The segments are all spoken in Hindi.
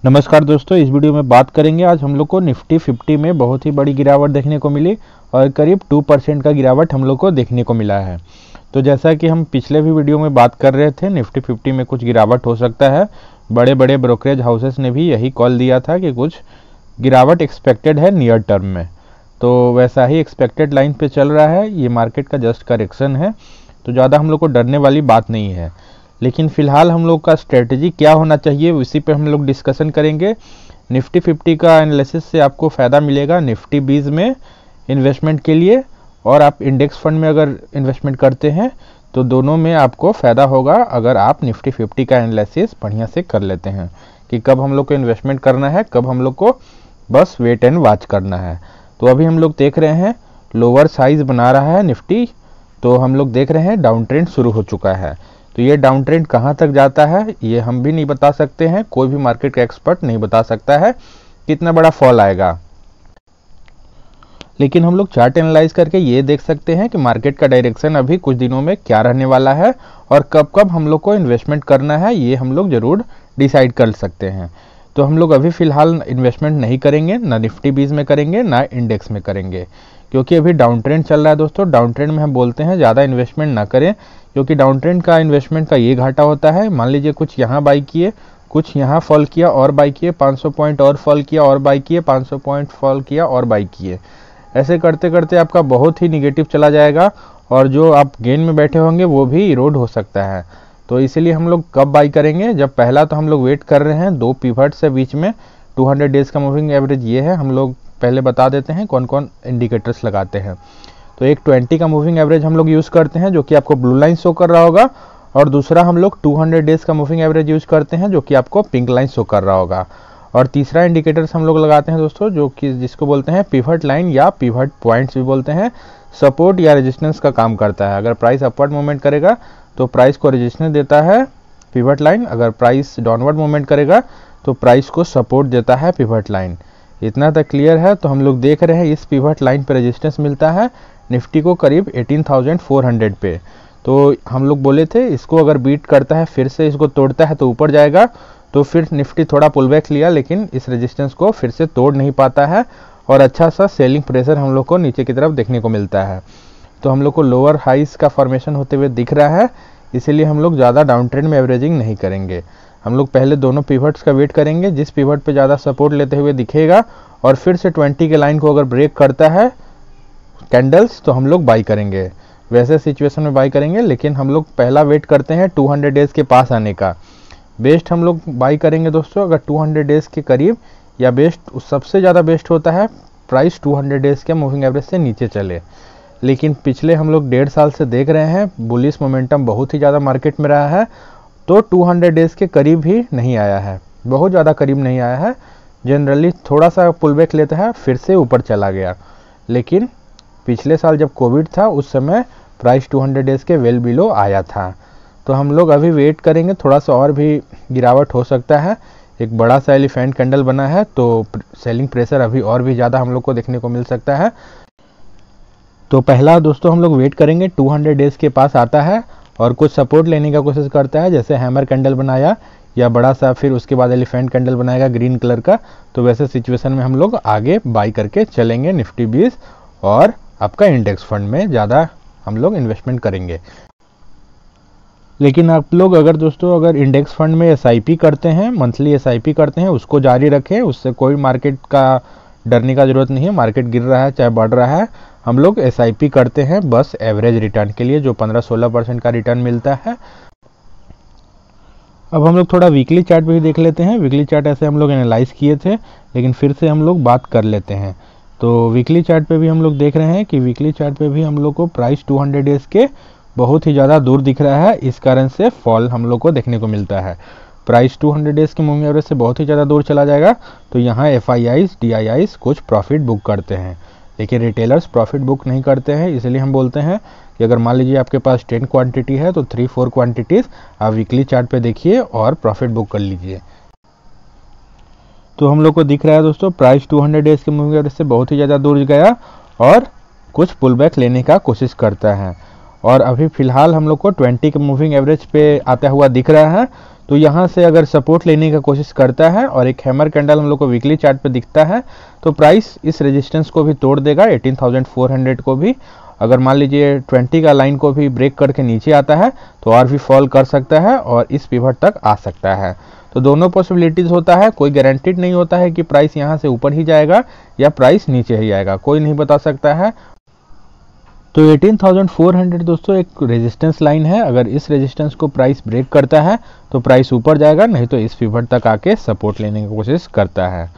नमस्कार दोस्तों, इस वीडियो में बात करेंगे। आज हम लोग को निफ्टी 50 में बहुत ही बड़ी गिरावट देखने को मिली और करीब 2% का गिरावट हम लोग को देखने को मिला है। तो जैसा कि हम पिछले भी वीडियो में बात कर रहे थे, निफ्टी 50 में कुछ गिरावट हो सकता है। बड़े बड़े ब्रोकरेज हाउसेस ने भी यही कॉल दिया था कि कुछ गिरावट एक्सपेक्टेड है नियर टर्म में। तो वैसा ही एक्सपेक्टेड लाइन पे चल रहा है। ये मार्केट का जस्ट करेक्शन है, तो ज़्यादा हम लोग को डरने वाली बात नहीं है। लेकिन फ़िलहाल हम लोग का स्ट्रेटजी क्या होना चाहिए, उसी पे हम लोग डिस्कशन करेंगे। निफ्टी 50 का एनालिसिस से आपको फ़ायदा मिलेगा निफ्टी 20 में इन्वेस्टमेंट के लिए, और आप इंडेक्स फंड में अगर इन्वेस्टमेंट करते हैं तो दोनों में आपको फ़ायदा होगा अगर आप निफ्टी 50 का एनालिसिस बढ़िया से कर लेते हैं कि कब हम लोग को इन्वेस्टमेंट करना है, कब हम लोग को बस वेट एंड वॉच करना है। तो अभी हम लोग देख रहे हैं लोअर साइज बना रहा है निफ्टी, तो हम लोग देख रहे हैं डाउन ट्रेंड शुरू हो चुका है। तो ये डाउन ट्रेंड कहाँ तक जाता है ये हम भी नहीं बता सकते हैं, कोई भी मार्केट का एक्सपर्ट नहीं बता सकता है कितना बड़ा फॉल आएगा। लेकिन हम लोग चार्ट एनालाइज करके ये देख सकते हैं कि मार्केट का डायरेक्शन अभी कुछ दिनों में क्या रहने वाला है और कब कब हम लोग को इन्वेस्टमेंट करना है, ये हम लोग ज़रूर डिसाइड कर सकते हैं। तो हम लोग अभी फ़िलहाल इन्वेस्टमेंट नहीं करेंगे, ना निफ्टी 20 में करेंगे ना इंडेक्स में करेंगे, क्योंकि अभी डाउन ट्रेंड चल रहा है। दोस्तों, डाउन ट्रेंड में हम बोलते हैं ज़्यादा इन्वेस्टमेंट ना करें, क्योंकि डाउन ट्रेंड का इन्वेस्टमेंट का ये घाटा होता है। मान लीजिए कुछ यहाँ बाई किए, कुछ यहाँ फॉल किया और बाई किए, 500 पॉइंट और फॉल किया और बाई किए, 500 पॉइंट फॉल किया और बाई किए। ऐसे करते करते आपका बहुत ही निगेटिव चला जाएगा और जो आप गेन में बैठे होंगे वो भी इरोड हो सकता है। तो इसीलिए हम लोग कब बाई करेंगे, जब पहला तो हम लोग वेट कर रहे हैं दो पिवट से बीच में 200 डेज का मूविंग एवरेज ये है। हम लोग पहले बता देते हैं कौन कौन इंडिकेटर्स लगाते हैं। तो एक 20 का मूविंग एवरेज हम लोग यूज़ करते हैं, जो कि आपको ब्लू लाइन शो कर रहा होगा, और दूसरा हम लोग 200 डेज का मूविंग एवरेज यूज़ करते हैं, जो कि आपको पिंक लाइन शो कर रहा होगा। और तीसरा इंडिकेटर्स हम लोग लगाते हैं दोस्तों, जो कि जिसको बोलते हैं पिवट लाइन या पिवट पॉइंट्स भी बोलते हैं। सपोर्ट या रेजिस्टेंस का काम करता है। अगर प्राइस अपवर्ड मूवमेंट करेगा तो प्राइस को रेजिस्टेंस देता है पिवट लाइन, अगर प्राइस डाउनवर्ड मूवमेंट करेगा तो प्राइस को सपोर्ट देता है पिवट लाइन। इतना तक क्लियर है। तो हम लोग देख रहे हैं इस पिवट लाइन पर रेजिस्टेंस मिलता है निफ्टी को करीब 18,400 पे। तो हम लोग बोले थे इसको अगर बीट करता है, फिर से इसको तोड़ता है तो ऊपर जाएगा। तो फिर निफ्टी थोड़ा पुलबैक लिया, लेकिन इस रेजिस्टेंस को फिर से तोड़ नहीं पाता है और अच्छा सा सेलिंग प्रेशर हम लोग को नीचे की तरफ देखने को मिलता है। तो हम लोग को लोअर हाइस का फॉर्मेशन होते हुए दिख रहा है, इसीलिए हम लोग ज़्यादा डाउन ट्रेंड में एवरेजिंग नहीं करेंगे। हम लोग पहले दोनों पिवट्स का वेट करेंगे, जिस पिवट पे ज़्यादा सपोर्ट लेते हुए दिखेगा और फिर से 20 के लाइन को अगर ब्रेक करता है कैंडल्स तो हम लोग बाई करेंगे। वैसे सिचुएशन में बाई करेंगे, लेकिन हम लोग पहला वेट करते हैं 200 डेज़ के पास आने का। बेस्ट हम लोग बाई करेंगे दोस्तों अगर 200 डेज़ के करीब, या बेस्ट सबसे ज़्यादा बेस्ट होता है प्राइस 200 डेज़ के मूविंग एवरेज से नीचे चले। लेकिन पिछले हम लोग 1.5 साल से देख रहे हैं बुलिश मोमेंटम बहुत ही ज़्यादा मार्केट में रहा है, तो 200 डेज़ के करीब ही नहीं आया है, बहुत ज़्यादा करीब नहीं आया है। जनरली थोड़ा सा पुलबैक लेता है, फिर से ऊपर चला गया। लेकिन पिछले साल जब कोविड था उस समय प्राइस 200 डेज़ के वेल बिलो आया था। तो हम लोग अभी वेट करेंगे, थोड़ा सा और भी गिरावट हो सकता है। एक बड़ा सा एलिफेंट कैंडल बना है, तो सेलिंग प्रेशर अभी और भी ज़्यादा हम लोग को देखने को मिल सकता है। तो पहला दोस्तों हम लोग वेट करेंगे 200 डेज़ के पास आता है और कुछ सपोर्ट लेने का कोशिश करता है, जैसे हैमर कैंडल बनाया या बड़ा सा, फिर उसके बाद एलिफेंट कैंडल बनाएगा ग्रीन कलर का। तो वैसे सिचुएशन में हम लोग आगे बाई करके चलेंगे निफ्टी 20 और आपका इंडेक्स फंड में ज़्यादा हम लोग इन्वेस्टमेंट करेंगे। लेकिन आप लोग अगर दोस्तों अगर इंडेक्स फंड में SIP करते हैं, मंथली SIP करते हैं, उसको जारी रखें। उससे कोई मार्केट का डरने का ज़रूरत नहीं है। मार्केट गिर रहा है चाहे बढ़ रहा है, हम लोग SIP करते हैं बस एवरेज रिटर्न के लिए, जो 15-16% का रिटर्न मिलता है। अब हम लोग थोड़ा वीकली चार्ट पे भी देख लेते हैं। वीकली चार्ट ऐसे हम लोग एनालाइज किए थे, लेकिन फिर से हम लोग बात कर लेते हैं। तो वीकली चार्ट पे भी हम लोग देख रहे हैं कि वीकली चार्ट पे भी हम लोग को प्राइस 200 डेज़ के बहुत ही ज़्यादा दूर दिख रहा है। इस कारण से फॉल हम लोग को देखने को मिलता है। प्राइस 200 डेज़ के मूविंग एवरेज से बहुत ही ज़्यादा दूर चला जाएगा, तो यहाँ FIIs DIIs कुछ प्रॉफिट बुक करते हैं, लेकिन रिटेलर्स प्रॉफिट बुक नहीं करते हैं। इसलिए हम बोलते हैं कि अगर मान लीजिए आपके पास 10 क्वांटिटी है तो 3-4 क्वांटिटीज़ आप वीकली चार्ट पे देखिए और प्रॉफिट बुक कर लीजिए। तो हम लोग को दिख रहा है दोस्तों प्राइस 200 डेज़ के मूविंग एवरेज से बहुत ही ज़्यादा दूर गया और कुछ पुल बैक लेने का कोशिश करता है। और अभी फ़िलहाल हम लोग को 20 के मूविंग एवरेज पे आता हुआ दिख रहा है। तो यहाँ से अगर सपोर्ट लेने की कोशिश करता है और एक हैमर कैंडल हम लोग को वीकली चार्ट पे दिखता है तो प्राइस इस रेजिस्टेंस को भी तोड़ देगा, 18,400 को भी। अगर मान लीजिए 20 का लाइन को भी ब्रेक करके नीचे आता है तो और भी फॉल कर सकता है और इस पिवट तक आ सकता है। तो दोनों पॉसिबिलिटीज़ होता है, कोई गारंटीड नहीं होता है कि प्राइस यहाँ से ऊपर ही जाएगा या प्राइस नीचे ही आएगा, कोई नहीं बता सकता है। तो 18,400 दोस्तों एक रेजिस्टेंस लाइन है। अगर इस रेजिस्टेंस को प्राइस ब्रेक करता है तो प्राइस ऊपर जाएगा, नहीं तो इस पिवट तक आके सपोर्ट लेने की कोशिश करता है।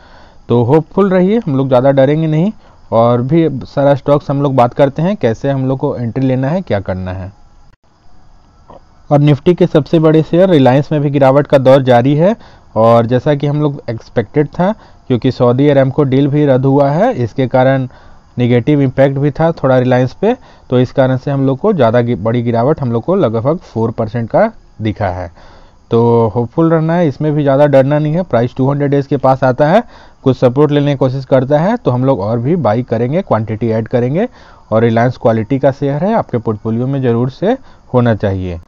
तो होपफुल रहिए, हम लोग ज़्यादा डरेंगे नहीं। और भी सारा स्टॉक्स हम लोग बात करते हैं कैसे हम लोग को एंट्री लेना है, क्या करना है। और निफ्टी के सबसे बड़े शेयर रिलायंस में भी गिरावट का दौर जारी है। और जैसा कि हम लोग एक्सपेक्टेड था, क्योंकि सऊदी अरामको डील भी रद्द हुआ है, इसके कारण निगेटिव इम्पैक्ट भी था थोड़ा रिलायंस पे। तो इस कारण से हम लोग को ज़्यादा बड़ी गिरावट हम लोग को लगभग 4% का दिखा है। तो होपफुल रहना है, इसमें भी ज़्यादा डरना नहीं है। प्राइस 200 डेज के पास आता है, कुछ सपोर्ट लेने की कोशिश करता है तो हम लोग और भी बाई करेंगे, क्वांटिटी ऐड करेंगे। और रिलायंस क्वालिटी का शेयर है, आपके पोर्टफोलियो में ज़रूर से होना चाहिए।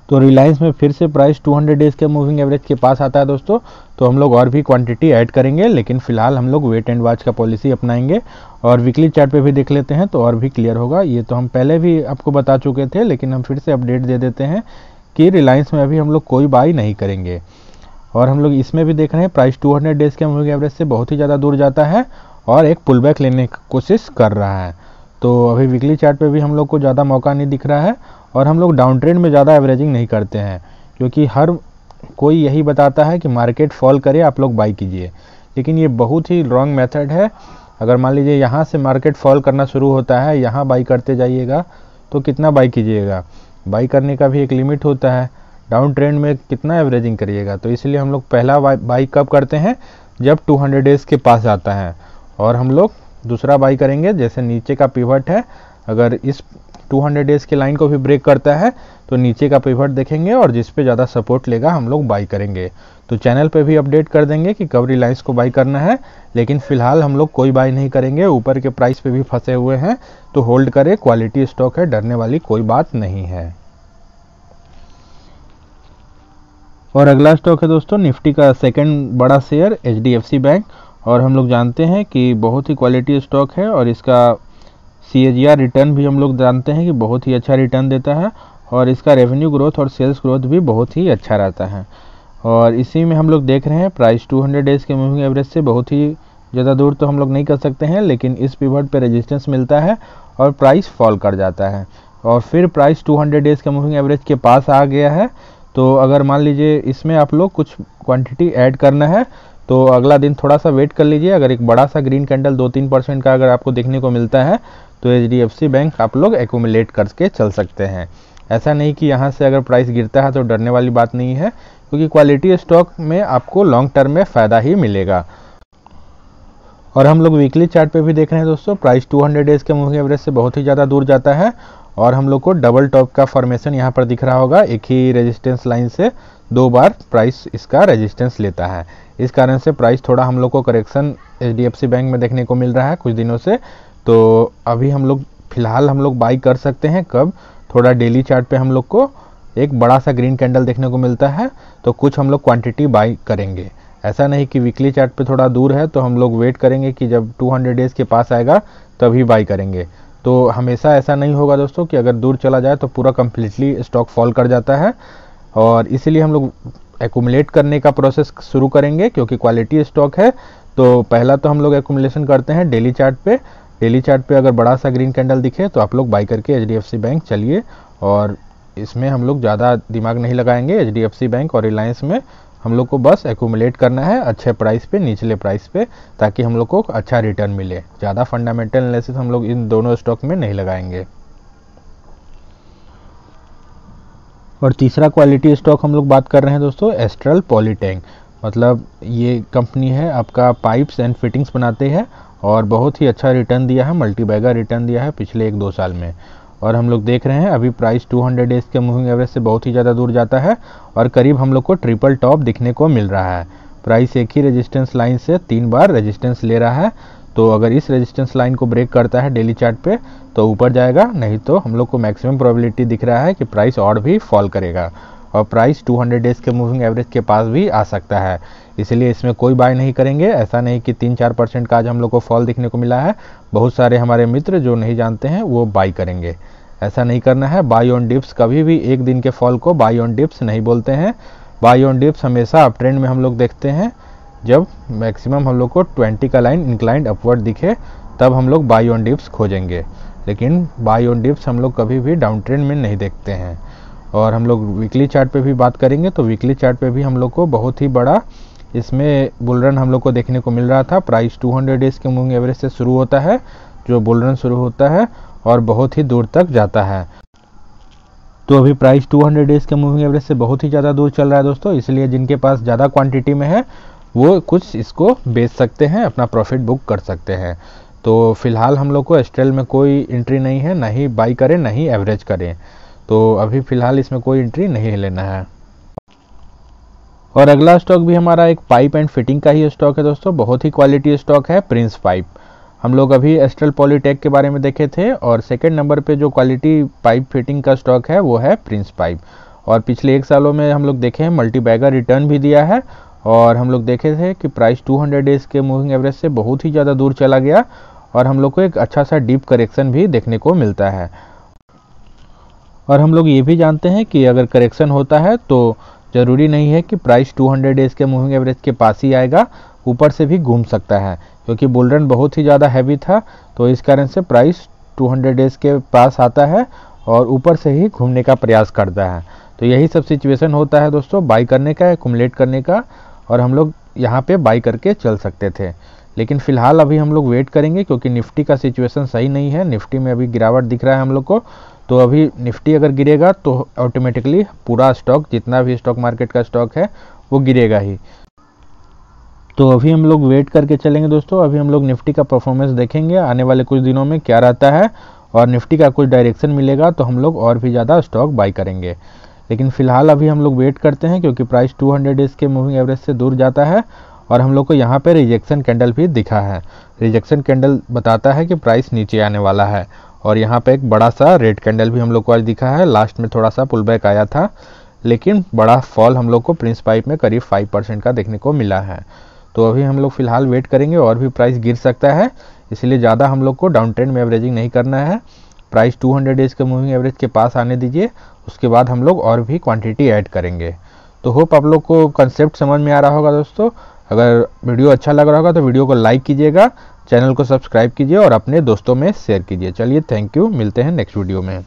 तो रिलायंस में फिर से प्राइस 200 डेज के मूविंग एवरेज के पास आता है दोस्तों, तो हम लोग और भी क्वांटिटी ऐड करेंगे। लेकिन फिलहाल हम लोग वेट एंड वॉच का पॉलिसी अपनाएंगे। और वीकली चार्ट पे भी देख लेते हैं तो और भी क्लियर होगा। ये तो हम पहले भी आपको बता चुके थे, लेकिन हम फिर से अपडेट दे देते हैं कि रिलायंस में अभी हम लोग कोई बाई नहीं करेंगे। और हम लोग इसमें भी देख रहे हैं प्राइस 200 डेज के मूविंग एवरेज से बहुत ही ज़्यादा दूर जाता है और एक पुल बैक लेने की कोशिश कर रहा है। तो अभी वीकली चार्ट पे भी हम लोग को ज़्यादा मौका नहीं दिख रहा है। और हम लोग डाउन ट्रेंड में ज़्यादा एवरेजिंग नहीं करते हैं, क्योंकि हर कोई यही बताता है कि मार्केट फॉल करे आप लोग बाई कीजिए, लेकिन ये बहुत ही रॉन्ग मेथड है। अगर मान लीजिए यहाँ से मार्केट फॉल करना शुरू होता है, यहाँ बाई करते जाइएगा तो कितना बाई कीजिएगा, बाई करने का भी एक लिमिट होता है। डाउन ट्रेंड में कितना एवरेजिंग करिएगा। तो इसलिए हम लोग पहला बाई कब करते हैं, जब 200 डेज के पास आता है। और हम लोग दूसरा बाई करेंगे जैसे नीचे का पिवट है, अगर इस 200 डेज के लाइन को भी ब्रेक करता है तो नीचे का पिवट देखेंगे और जिस पे ज़्यादा सपोर्ट लेगा हम लोग बाई करेंगे। तो चैनल पे भी अपडेट कर देंगे कि कब रिलायंस को बाई करना है, लेकिन फिलहाल हम लोग कोई बाई नहीं करेंगे। ऊपर के प्राइस पे भी फंसे हुए हैं तो होल्ड करें, क्वालिटी स्टॉक है, डरने वाली कोई बात नहीं है। और अगला स्टॉक है दोस्तों निफ्टी का सेकंड बड़ा शेयर HDFC बैंक। और हम लोग जानते हैं कि बहुत ही क्वालिटी स्टॉक है और इसका CAGR रिटर्न भी हम लोग जानते हैं कि बहुत ही अच्छा रिटर्न देता है। और इसका रेवेन्यू ग्रोथ और सेल्स ग्रोथ भी बहुत ही अच्छा रहता है। और इसी में हम लोग देख रहे हैं प्राइस 200 डेज के मूविंग एवरेज से बहुत ही ज़्यादा दूर तो हम लोग नहीं कर सकते हैं, लेकिन इस पिवट पे रेजिस्टेंस मिलता है और प्राइस फॉल कर जाता है। और फिर प्राइस 200 डेज के मूविंग एवरेज के पास आ गया है। तो अगर मान लीजिए इसमें आप लोग कुछ क्वांटिटी ऐड करना है तो अगला दिन थोड़ा सा वेट कर लीजिए। अगर एक बड़ा सा ग्रीन कैंडल 2-3% का अगर आपको देखने को मिलता है तो HDFC बैंक आप लोग एक्यूमुलेट करके चल सकते हैं। ऐसा नहीं कि यहाँ से अगर प्राइस गिरता है तो डरने वाली बात नहीं है, क्योंकि क्वालिटी स्टॉक में आपको लॉन्ग टर्म में फ़ायदा ही मिलेगा। और हम लोग वीकली चार्ट पे भी देख रहे हैं दोस्तों, प्राइस 200 डेज के मूविंग एवरेज से बहुत ही ज़्यादा दूर जाता है। और हम लोग को डबल टॉप का फॉर्मेशन यहाँ पर दिख रहा होगा, एक ही रेजिस्टेंस लाइन से 2 बार प्राइस इसका रेजिस्टेंस लेता है। इस कारण से प्राइस थोड़ा हम लोग को करेक्शन HDFC बैंक में देखने को मिल रहा है कुछ दिनों से। तो अभी हम लोग फिलहाल हम लोग बाई कर सकते हैं कब, थोड़ा डेली चार्ट पे हम लोग को एक बड़ा सा ग्रीन कैंडल देखने को मिलता है तो कुछ हम लोग क्वांटिटी बाई करेंगे। ऐसा नहीं कि वीकली चार्ट पे थोड़ा दूर है तो हम लोग वेट करेंगे कि जब 200 डेज के पास आएगा तभी बाई करेंगे। तो हमेशा ऐसा नहीं होगा दोस्तों कि अगर दूर चला जाए तो पूरा कम्प्लीटली स्टॉक फॉल कर जाता है। और इसीलिए हम लोग एक्यूमुलेट करने का प्रोसेस शुरू करेंगे, क्योंकि क्वालिटी स्टॉक है। तो पहला तो हम लोग एक्यूमुलेशन करते हैं डेली चार्ट पे। डेली चार्ट पे अगर बड़ा सा ग्रीन कैंडल दिखे तो आप लोग बाई करके HDFC बैंक चलिए। और इसमें हम लोग ज़्यादा दिमाग नहीं लगाएंगे, HDFC बैंक और रिलायंस में हम लोग को बस एक्यूमुलेट करना है अच्छे प्राइस पे, निचले प्राइस पे, ताकि हम लोग को अच्छा रिटर्न मिले। ज़्यादा फंडामेंटल एनालिसिस हम लोग इन दोनों स्टॉक में नहीं लगाएंगे। और तीसरा क्वालिटी स्टॉक हम लोग बात कर रहे हैं दोस्तों, एस्ट्रल पॉलीटैंक। मतलब ये कंपनी है आपका पाइप्स एंड फिटिंग्स बनाते हैं और बहुत ही अच्छा रिटर्न दिया है, मल्टी बैगर रिटर्न दिया है पिछले 1-2 साल में। और हम लोग देख रहे हैं अभी प्राइस 200 डेज के मूविंग एवरेज से बहुत ही ज़्यादा दूर जाता है और करीब हम लोग को ट्रिपल टॉप दिखने को मिल रहा है। प्राइस एक ही रेजिस्टेंस लाइन से 3 बार रेजिस्टेंस ले रहा है। तो अगर इस रेजिस्टेंस लाइन को ब्रेक करता है डेली चार्ट पे तो ऊपर जाएगा, नहीं तो हम लोग को मैक्सिमम प्रोबेबिलिटी दिख रहा है कि प्राइस और भी फॉल करेगा और प्राइस 200 डेज के मूविंग एवरेज के पास भी आ सकता है। इसलिए इसमें कोई बाय नहीं करेंगे। ऐसा नहीं कि 3-4% का आज हम लोग को फॉल देखने को मिला है, बहुत सारे हमारे मित्र जो नहीं जानते हैं वो बाय करेंगे। ऐसा नहीं करना है। बाय ऑन डिप्स, कभी भी एक दिन के फॉल को बाय ऑन डिप्स नहीं बोलते हैं। बाय ऑन डिप्स हमेशा अप ट्रेंड में हम लोग देखते हैं, जब मैक्सिमम हम लोग को 20 का लाइन इंक्लाइंड अपवर्ड दिखे तब हम लोग बाय ऑन डिप्स खोजेंगे, लेकिन बाय ऑन डिप्स हम लोग कभी भी डाउन ट्रेंड में नहीं देखते हैं। और हम लोग वीकली चार्ट पे भी बात करेंगे तो वीकली चार्ट पे भी हम लोग को बहुत ही बड़ा इसमें बुल रन हम लोग को देखने को मिल रहा था। प्राइस 200 डेज के मूविंग एवरेज से शुरू होता है, जो बुल रन शुरू होता है और बहुत ही दूर तक जाता है। तो अभी प्राइस 200 डेज के मूविंग एवरेज से बहुत ही ज़्यादा दूर चल रहा है दोस्तों, इसलिए जिनके पास ज़्यादा क्वांटिटी में है वो कुछ इसको बेच सकते हैं, अपना प्रॉफिट बुक कर सकते हैं। तो फिलहाल हम लोग को एस्ट्रेल में कोई एंट्री नहीं है, ना ही बाई करें ना ही एवरेज करें। तो अभी फ़िलहाल इसमें कोई एंट्री नहीं लेना है। और अगला स्टॉक भी हमारा एक पाइप एंड फिटिंग का ही स्टॉक है दोस्तों, बहुत ही क्वालिटी स्टॉक है, प्रिंस पाइप। हम लोग अभी एस्ट्रल पॉलीटेक के बारे में देखे थे और सेकंड नंबर पे जो क्वालिटी पाइप फिटिंग का स्टॉक है वो है प्रिंस पाइप। और पिछले 1 सालों में हम लोग देखे हैं मल्टी बैगर रिटर्न भी दिया है और हम लोग देखे थे कि प्राइस 200 डेज के मूविंग एवरेज से बहुत ही ज़्यादा दूर चला गया और हम लोग को एक अच्छा सा डीप करेक्शन भी देखने को मिलता है। और हम लोग ये भी जानते हैं कि अगर करेक्शन होता है तो ज़रूरी नहीं है कि प्राइस 200 डेज के मूविंग एवरेज के पास ही आएगा, ऊपर से भी घूम सकता है, क्योंकि बुल रन बहुत ही ज़्यादा हैवी था। तो इस कारण से प्राइस 200 डेज के पास आता है और ऊपर से ही घूमने का प्रयास करता है। तो यही सब सिचुएशन होता है दोस्तों बाई करने का, एक्युमुलेट करने का, और हम लोग यहाँ पे बाई करके चल सकते थे। लेकिन फ़िलहाल अभी हम लोग वेट करेंगे क्योंकि निफ्टी का सिचुएशन सही नहीं है। निफ्टी में अभी गिरावट दिख रहा है हम लोग को, तो अभी निफ्टी अगर गिरेगा तो ऑटोमेटिकली पूरा स्टॉक, जितना भी स्टॉक मार्केट का स्टॉक है वो गिरेगा ही। तो अभी हम लोग वेट करके चलेंगे दोस्तों। अभी हम लोग निफ्टी का परफॉर्मेंस देखेंगे आने वाले कुछ दिनों में क्या रहता है, और निफ्टी का कुछ डायरेक्शन मिलेगा तो हम लोग और भी ज़्यादा स्टॉक बाई करेंगे। लेकिन फ़िलहाल अभी हम लोग वेट करते हैं क्योंकि प्राइस 200 डेज के मूविंग एवरेज से दूर जाता है और हम लोग को यहाँ पे रिजेक्शन कैंडल भी दिखा है। रिजेक्शन कैंडल बताता है कि प्राइस नीचे आने वाला है और यहाँ पे एक बड़ा सा रेड कैंडल भी हम लोग को आज दिखा है। लास्ट में थोड़ा सा पुल बैक आया था, लेकिन बड़ा फॉल हम लोग को प्रिंस पाइप में करीब 5% का देखने को मिला है। तो अभी हम लोग फ़िलहाल वेट करेंगे, और भी प्राइस गिर सकता है, इसलिए ज़्यादा हम लोग को डाउन ट्रेंड में एवरेजिंग नहीं करना है। प्राइस 200 डेज के मूविंग एवरेज के पास आने दीजिए, उसके बाद हम लोग और भी क्वांटिटी ऐड करेंगे। तो होप आप लोग को कंसेप्ट समझ में आ रहा होगा दोस्तों। अगर वीडियो अच्छा लग रहा होगा तो वीडियो को लाइक कीजिएगा, चैनल को सब्सक्राइब कीजिए और अपने दोस्तों में शेयर कीजिए। चलिए, थैंक यू, मिलते हैं नेक्स्ट वीडियो में।